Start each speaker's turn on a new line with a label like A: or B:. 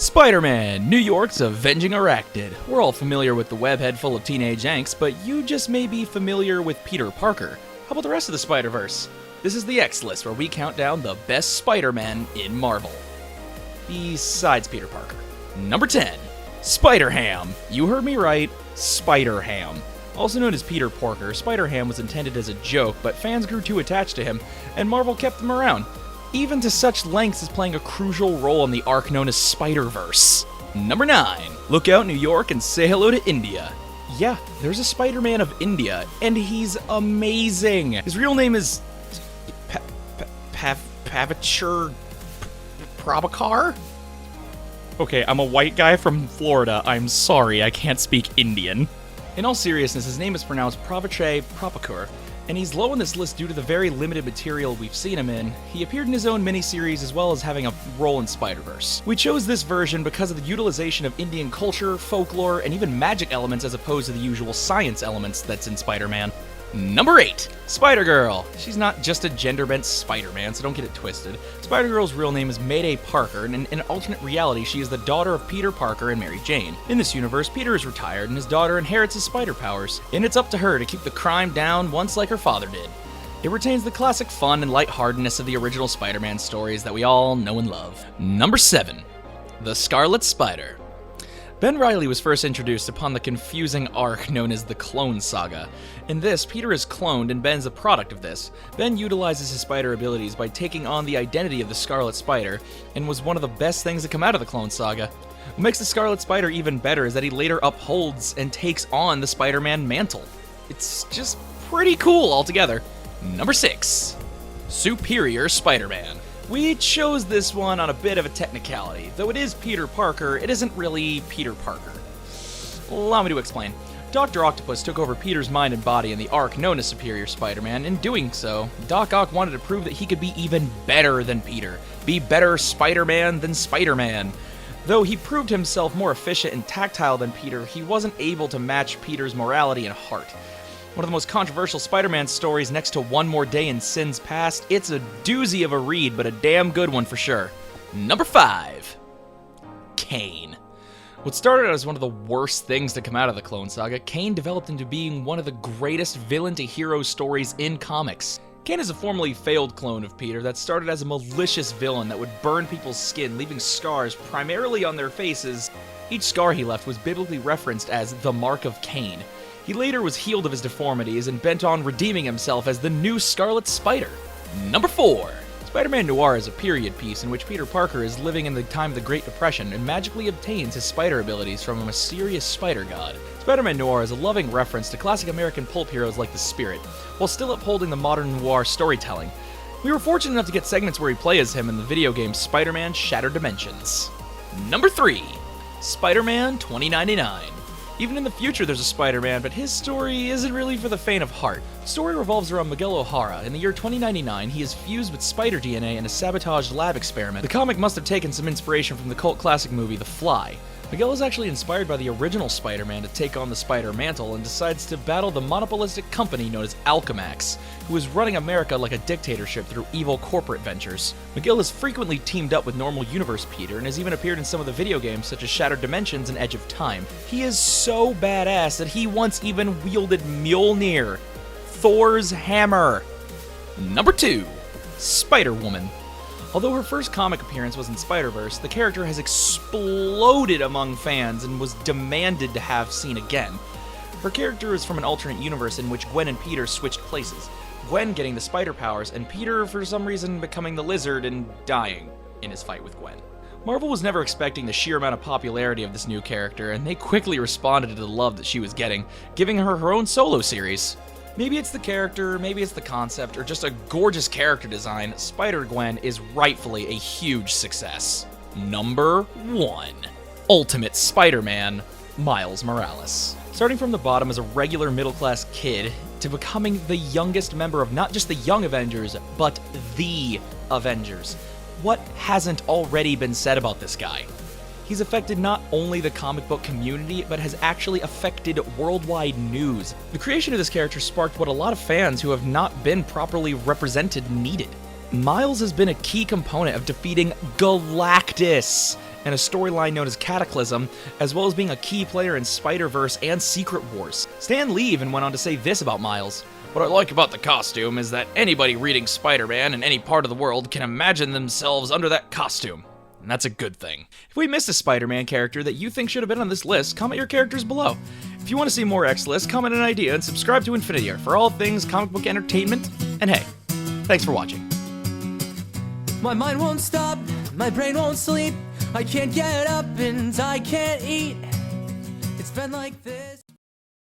A: Spider-Man, New York's avenging arachnid. We're all familiar with the webhead full of teenage angst, but you just may be familiar with Peter Parker. How about the rest of the Spider-Verse? This is the X list where we count down the best Spider-Man in Marvel. Besides Peter Parker. Number 10, Spider-Ham. You heard me right, Spider-Ham. Also known as Peter Parker, Spider-Ham was intended as a joke, but fans grew too attached to him, and Marvel kept him around, even to such lengths as playing a crucial role in the arc known as Spiderverse. Number 9, look out New York and say hello to India. Yeah, there's a Spider-Man of India, and he's amazing. His real name is Pavachur Prabhakar? Okay, I'm a white guy from Florida. I'm sorry, I can't speak Indian. In all seriousness, his name is pronounced Pravachai Prabhakar, and he's low on this list due to the very limited material we've seen him in. He appeared in his own miniseries as well as having a role in Spider-Verse. We chose this version because of the utilization of Indian culture, folklore, and even magic elements as opposed to the usual science elements that's in Spider-Man. Number 8, Spider-Girl. She's not just a gender-bent Spider-Man, so don't get it twisted. Spider-Girl's real name is Mayday Parker, and in an alternate reality, she is the daughter of Peter Parker and Mary Jane. In this universe, Peter is retired, and his daughter inherits his spider powers, and it's up to her to keep the crime down once like her father did. It retains the classic fun and lightheartedness of the original Spider-Man stories that we all know and love. Number 7, The Scarlet Spider. Ben Reilly was first introduced upon the confusing arc known as the Clone Saga. In this, Peter is cloned and Ben's a product of this. Ben utilizes his spider abilities by taking on the identity of the Scarlet Spider, and was one of the best things to come out of the Clone Saga. What makes the Scarlet Spider even better is that he later upholds and takes on the Spider-Man mantle. It's just pretty cool altogether. Number 6, Superior Spider-Man. We chose this one on a bit of a technicality. Though it is Peter Parker, it isn't really Peter Parker. Allow me to explain. Dr. Octopus took over Peter's mind and body in the arc known as Superior Spider-Man. In doing so, Doc Ock wanted to prove that he could be even better than Peter. Be better Spider-Man than Spider-Man. Though he proved himself more efficient and tactile than Peter, he wasn't able to match Peter's morality and heart. One of the most controversial Spider-Man stories next to One More Day in Sin's Past. It's a doozy of a read, but a damn good one for sure. Number 5, Cain. What started out as one of the worst things to come out of the Clone Saga, Cain developed into being one of the greatest villain-to-hero stories in comics. Cain is a formerly failed clone of Peter that started as a malicious villain that would burn people's skin, leaving scars primarily on their faces. Each scar he left was biblically referenced as the Mark of Cain. He later was healed of his deformities and bent on redeeming himself as the new Scarlet Spider. Number 4, Spider-Man Noir is a period piece in which Peter Parker is living in the time of the Great Depression and magically obtains his spider abilities from a mysterious spider god. Spider-Man Noir is a loving reference to classic American pulp heroes like the Spirit, while still upholding the modern noir storytelling. We were fortunate enough to get segments where he plays as him in the video game Spider-Man Shattered Dimensions. Number 3, Spider-Man 2099. Even in the future there's a Spider-Man, but his story isn't really for the faint of heart. The story revolves around Miguel O'Hara. In the year 2099, he is fused with spider DNA in a sabotaged lab experiment. The comic must have taken some inspiration from the cult classic movie The Fly. Miguel is actually inspired by the original Spider-Man to take on the Spider Mantle and decides to battle the monopolistic company known as Alchemax, who is running America like a dictatorship through evil corporate ventures. Miguel has frequently teamed up with normal universe Peter and has even appeared in some of the video games such as Shattered Dimensions and Edge of Time. He is so badass that he once even wielded Mjolnir, Thor's hammer. Number 2, SpiderWoman. Although her first comic appearance was in Spider-Verse, the character has exploded among fans and was demanded to have seen again. Her character is from an alternate universe in which Gwen and Peter switched places, Gwen getting the spider powers and Peter for some reason becoming the lizard and dying in his fight with Gwen. Marvel was never expecting the sheer amount of popularity of this new character, and they quickly responded to the love that she was getting, giving her her own solo series. Maybe it's the character, maybe it's the concept, or just a gorgeous character design, Spider-Gwen is rightfully a huge success. Number 1, Ultimate Spider-Man, Miles Morales. Starting from the bottom as a regular middle-class kid to becoming the youngest member of not just the Young Avengers, but the Avengers. What hasn't already been said about this guy? He's affected not only the comic book community, but has actually affected worldwide news. The creation of this character sparked what a lot of fans who have not been properly represented needed. Miles has been a key component of defeating Galactus and a storyline known as Cataclysm, as well as being a key player in Spiderverse and Secret Wars. Stan Lee even went on to say this about Miles. What I like about the costume is that anybody reading Spider-Man in any part of the world can imagine themselves under that costume. And that's a good thing. If we missed a Spider-Man character that you think should have been on this list, comment your characters below. If you want to see more X lists, comment an idea and subscribe to Infinity Art for all things comic book entertainment. And hey, thanks for watching.
B: My mind won't stop, my brain won't sleep. I can't get up and I can't eat. It's been like this.